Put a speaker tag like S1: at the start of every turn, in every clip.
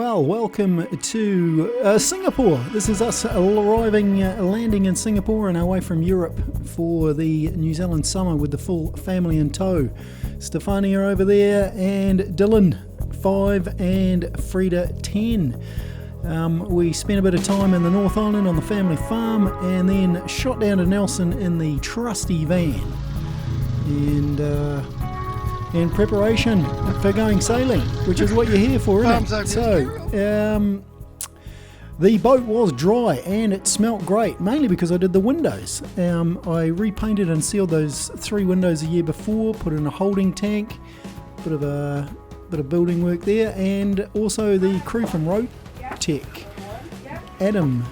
S1: Well, welcome to Singapore. This is us landing in Singapore and away from Europe for the New Zealand summer with the full family in tow. Stefania over there and Dylan, 5 and Frida, 10. We spent a bit of time in the North Island on the family farm and then shot down to Nelson in the trusty van. And in preparation for going sailing, which is what you're here for, isn't it? So, the boat was dry and it smelt great, mainly because I did the windows. I repainted and sealed those 3 windows a year before, put in a holding tank, bit of building work there, and also the crew from Rotec, Adam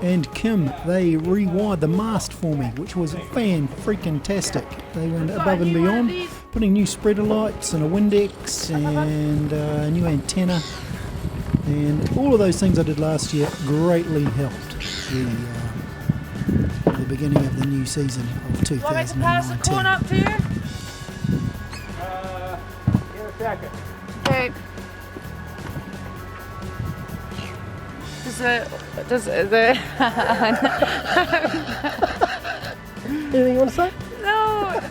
S1: and Kim, they rewired the mast for me, which was fan-freaking-tastic. They went above and beyond, putting new spreader lights and a Windex and a new antenna. And all of those things I did last year greatly helped the beginning of the new season of 2019.
S2: Want me to pass the corn up to you?
S1: In a second.
S2: Okay. Does the
S1: Anything you want to say?
S2: No.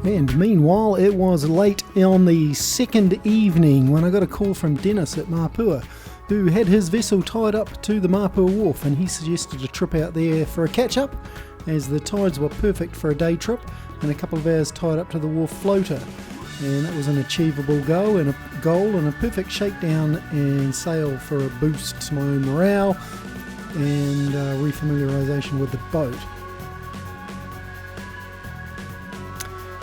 S1: And meanwhile, it was late on the second evening when I got a call from Dennis at Mapua, who had his vessel tied up to the Mapua wharf, and he suggested a trip out there for a catch-up, as the tides were perfect for a day trip, and a couple of hours tied up to the wharf floater. And it was an achievable goal and a perfect shakedown and sail for a boost to my own morale and refamiliarisation with the boat.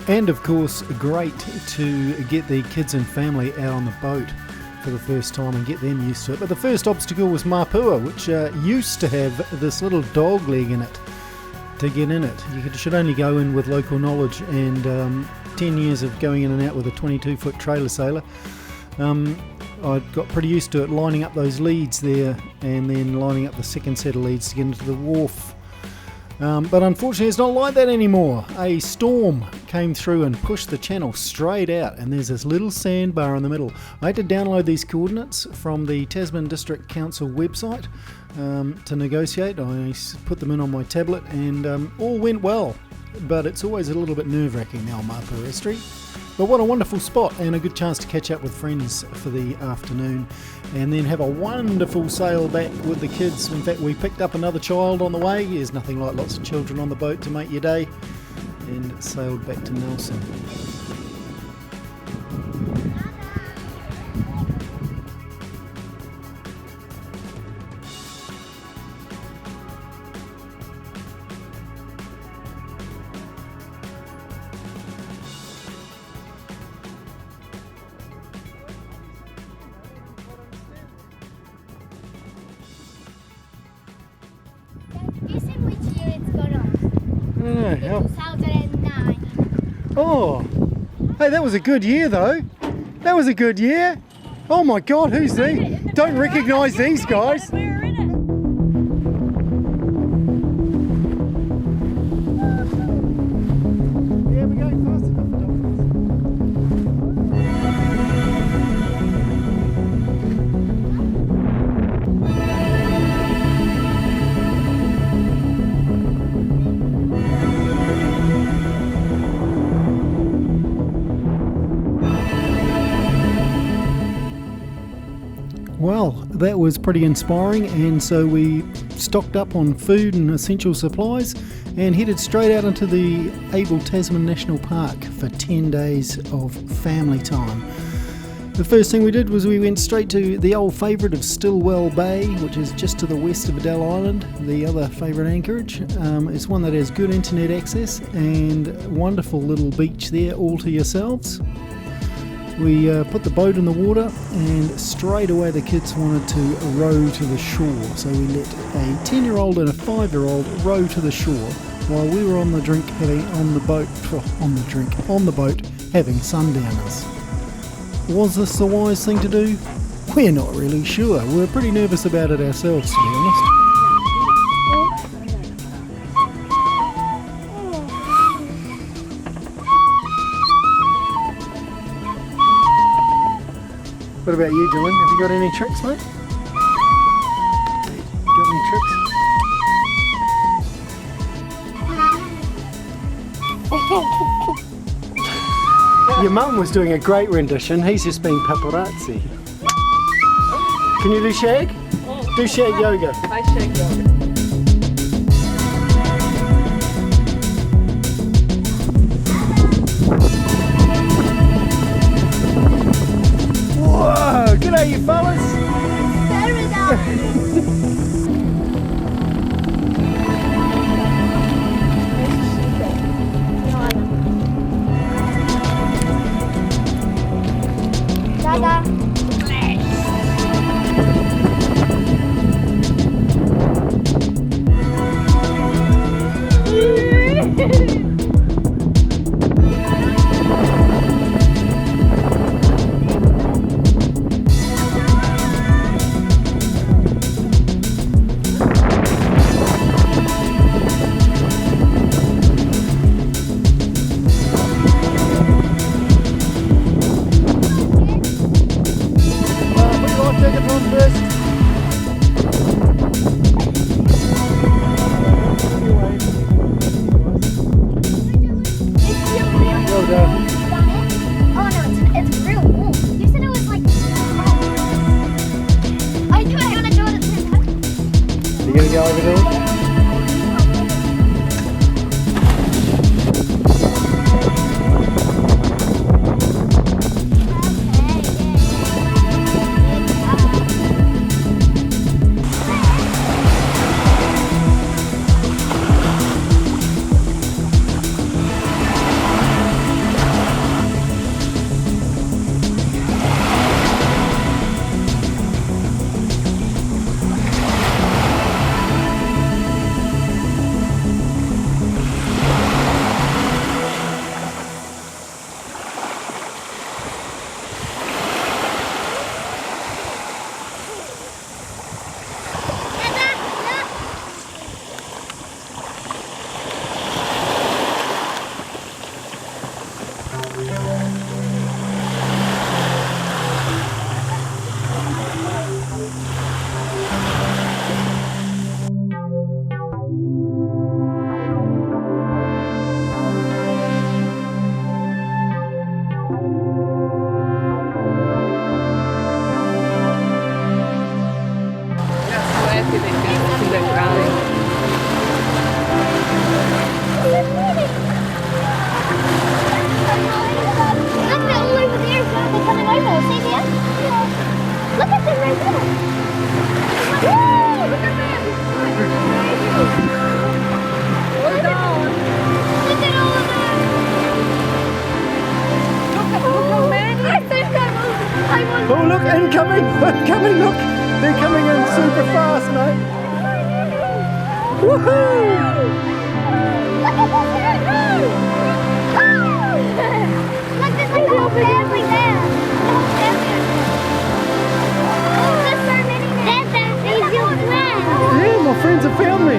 S1: And of course, great to get the kids and family out on the boat for the first time and get them used to it. But the first obstacle was Mapua, which used to have this little dog leg in it to get in it. You should only go in with local knowledge, and 10 years of going in and out with a 22-foot trailer sailor, I got pretty used to it, lining up those leads there and then lining up the second set of leads to get into the wharf. But unfortunately it's not like that anymore. A storm came through and pushed the channel straight out, and there's this little sandbar in the middle. I had to download these coordinates from the Tasman District Council website to negotiate. I put them in on my tablet and all went well, but it's always a little bit nerve-wracking now on Mapua Estuary. But what a wonderful spot, and a good chance to catch up with friends for the afternoon and then have a wonderful sail back with the kids. In fact, we picked up another child on the way. There's nothing like lots of children on the boat to make your day, and sailed back to Nelson.
S3: Guess in which year it's gone on?
S1: I don't know.
S3: 2009.
S1: Oh, hey, that was a good year though. That was a good year. Oh my God, who's these? Don't recognise these guys.
S2: We're in it.
S1: Yeah, we're going fast enough for dolphins. Well, that was pretty inspiring, and so we stocked up on food and essential supplies and headed straight out into the Abel Tasman National Park for 10 days of family time. The first thing we did was we went straight to the old favourite of Stillwell Bay, which is just to the west of Adele Island, the other favourite anchorage. It's one that has good internet access and wonderful little beach there all to yourselves. We put the boat in the water, and straight away the kids wanted to row to the shore. So we let a 10-year-old and a 5-year-old row to the shore, while we were on the boat having sundowners. Was this the wise thing to do? We're not really sure. We're pretty nervous about it ourselves, to be honest. What about you, Dylan? Have you got any tricks, mate? Got any tricks? Your mum was doing a great rendition. He's just being paparazzi. Can you do shag? Do shag yoga.
S2: I shake yoga.
S1: Whoa! G'day, you fellas!
S3: Dada.
S1: Oh look, incoming! Incoming, look! They're coming in super fast, mate! Woohoo!
S3: Look at this! Look, there's like a whole family there.
S1: Yeah, my friends have found me!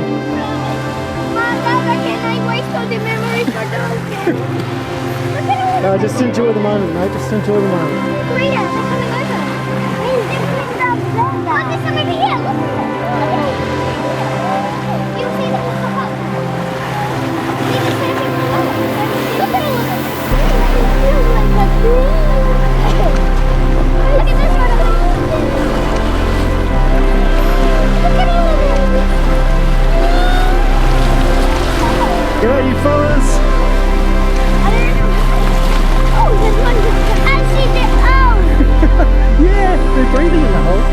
S3: Mom, Dad, can I waste all the memories for those?
S1: No, just enjoy the moment, mate. Just enjoy the moment.
S3: Rita, they're coming over. Look, there's some over here. Look at it. You see them come up. See the surfing below. Look at all of them. Look at this one. Look at all of them.
S1: G'day, you fellas!
S3: Oh, there's one. I see the
S1: Yeah, they're breathing in the hole.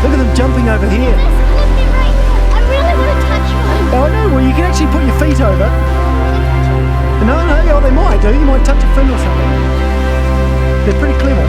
S1: Look at them jumping over here.
S3: There's something right here. I really want to touch one.
S1: Oh no, well you can actually put your feet over. No, oh they might do. You might touch a fin or something. They're pretty clever.